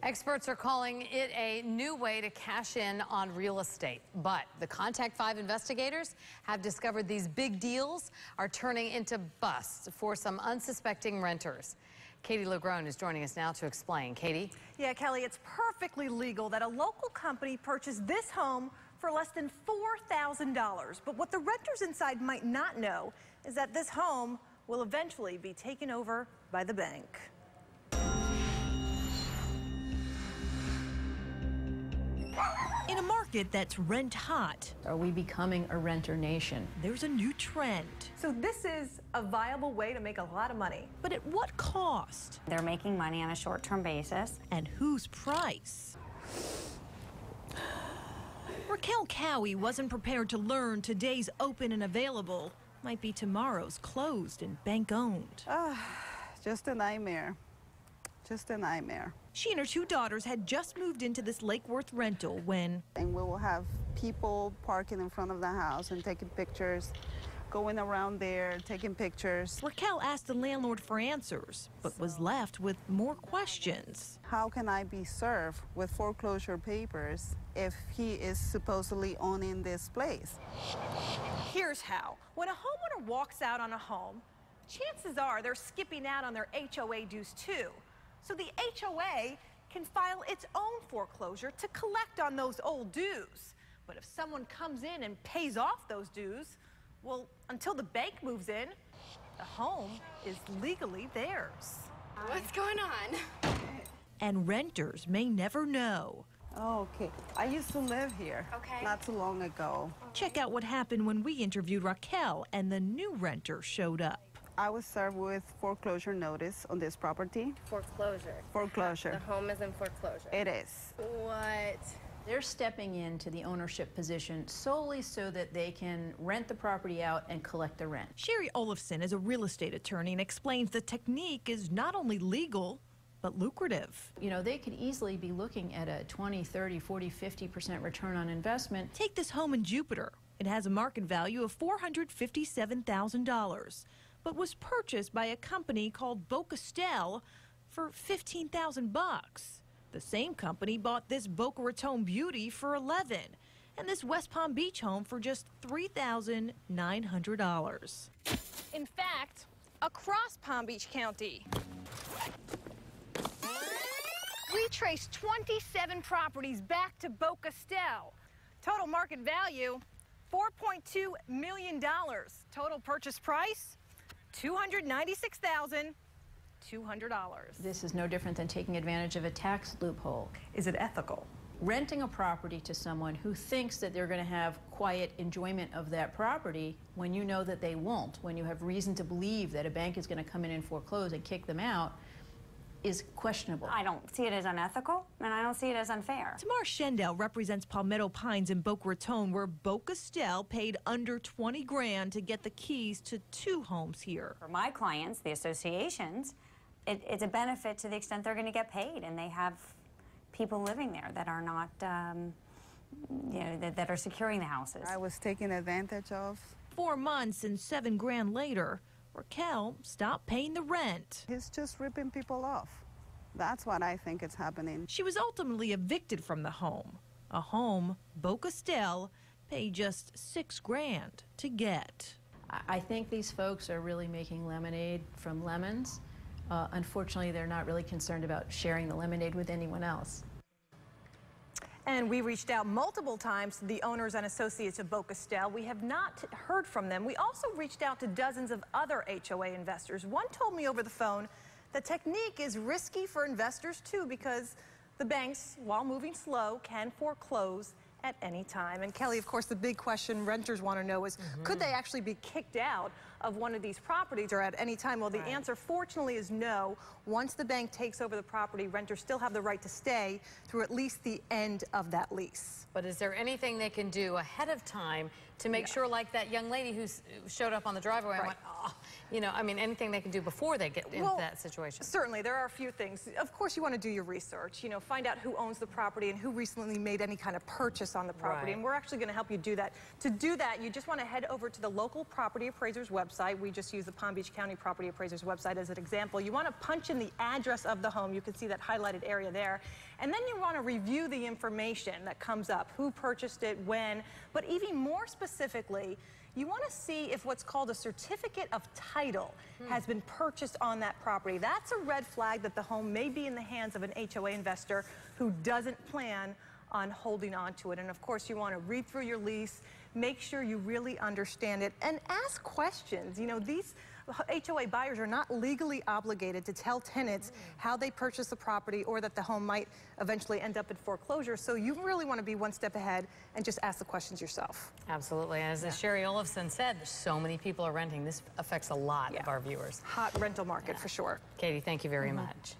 Experts are calling it a new way to cash in on real estate. But the Contact 5 investigators have discovered these big deals are turning into busts for some unsuspecting renters. Katie Legrone is joining us now to explain. Katie? Yeah, Kelly, it's perfectly legal that a local company purchased this home for less than $4,000. But what the renters inside might not know is that this home will eventually be taken over by the bank. In a market that's rent hot, are we becoming a renter nation? There's a new trend. So this is a viable way to make a lot of money. But at what cost? They're making money on a short-term basis. And whose price? Raquel Cowie wasn't prepared to learn today's open and available might be tomorrow's closed and bank-owned. Just a nightmare. Just a nightmare. She and her two daughters had just moved into this Lake Worth rental when... And we will have people parking in front of the house and taking pictures, going around there, taking pictures. Raquel asked the landlord for answers, but was left with more questions. How can I be served with foreclosure papers if he is supposedly owning this place? Here's how. When a homeowner walks out on a home, chances are they're skipping out on their HOA dues too. So the HOA can file its own foreclosure to collect on those old dues. But if someone comes in and pays off those dues, well, until the bank moves in, the home is legally theirs. What's going on? And renters may never know. Oh, okay. I used to live here not too long ago. Check out what happened when we interviewed Raquel and the new renter showed up. I was served with foreclosure notice on this property. Foreclosure. Foreclosure. The home is in foreclosure. It is. What? They're stepping into the ownership position solely so that they can rent the property out and collect the rent. Sherry Olafson is a real estate attorney and explains the technique is not only legal, but lucrative. You know, they could easily be looking at a 20, 30, 40, 50% return on investment. Take this home in Jupiter. It has a market value of $457,000, but was purchased by a company called Boca Stell for $15,000. The same company bought this Boca Raton beauty for $11,000, and this West Palm Beach home for just $3,900. In fact, across Palm Beach County, we traced 27 properties back to Boca Stell. Total market value, $4.2 million. Total purchase price, $296,200. This is no different than taking advantage of a tax loophole. Is it ethical? Renting a property to someone who thinks that they're going to have quiet enjoyment of that property when you know that they won't, when you have reason to believe that a bank is going to come in and foreclose and kick them out, is questionable. I don't see it as unethical, and I don't see it as unfair. Tamar Schendel represents Palmetto Pines in Boca Raton, where Boca Stell paid under $20,000 to get the keys to 2 homes here. For my clients, the associations, it's a benefit to the extent they're going to get paid, and they have people living there that are not, that are securing the houses. I was taken advantage of. 4 months and $7,000 later, Raquel stopped paying the rent. He's just ripping people off. That's what I think is happening. She was ultimately evicted from the home, a home Boca Stell paid just $6,000 to get. I think these folks are really making lemonade from lemons. Unfortunately, they're not really concerned about sharing the lemonade with anyone else. And we reached out multiple times to the owners and associates of Boca Stell. We have not heard from them. We also reached out to dozens of other HOA investors. One told me over the phone the technique is risky for investors too, because the banks, while moving slow, can foreclose at any time. And Kelly, of course, the big question renters want to know is, could they actually be kicked out of one of these properties or at any time? Well, the answer, fortunately, is no. Once the bank takes over the property, renters still have the right to stay through at least the end of that lease. But is there anything they can do ahead of time to make sure, like that young lady who showed up on the driveway and went, oh, you know, I mean, anything they can do before they get into that situation? Certainly, there are a few things. Of course, you want to do your research, you know, find out who owns the property and who recently made any kind of purchase on the property. And we're actually going to help you do that. To do that, you just want to head over to the local property appraiser's website. website. We just use the Palm Beach County Property Appraiser's website as an example. You want to punch in the address of the home. You can see that highlighted area there. And then you want to review the information that comes up, who purchased it, when, but even more specifically, you want to see if what's called a certificate of title has been purchased on that property. That's a red flag that the home may be in the hands of an HOA investor who doesn't plan on holding on to it. And of course, you want to read through your lease, make sure you really understand it, and ask questions. You know, these HOA buyers are not legally obligated to tell tenants how they purchased the property or that the home might eventually end up in foreclosure. So you really want to be one step ahead and just ask the questions yourself. Absolutely. As Sherry Olafson said, there's so many people are renting. This affects a lot of our viewers. Hot rental market for sure. Katie, thank you very much.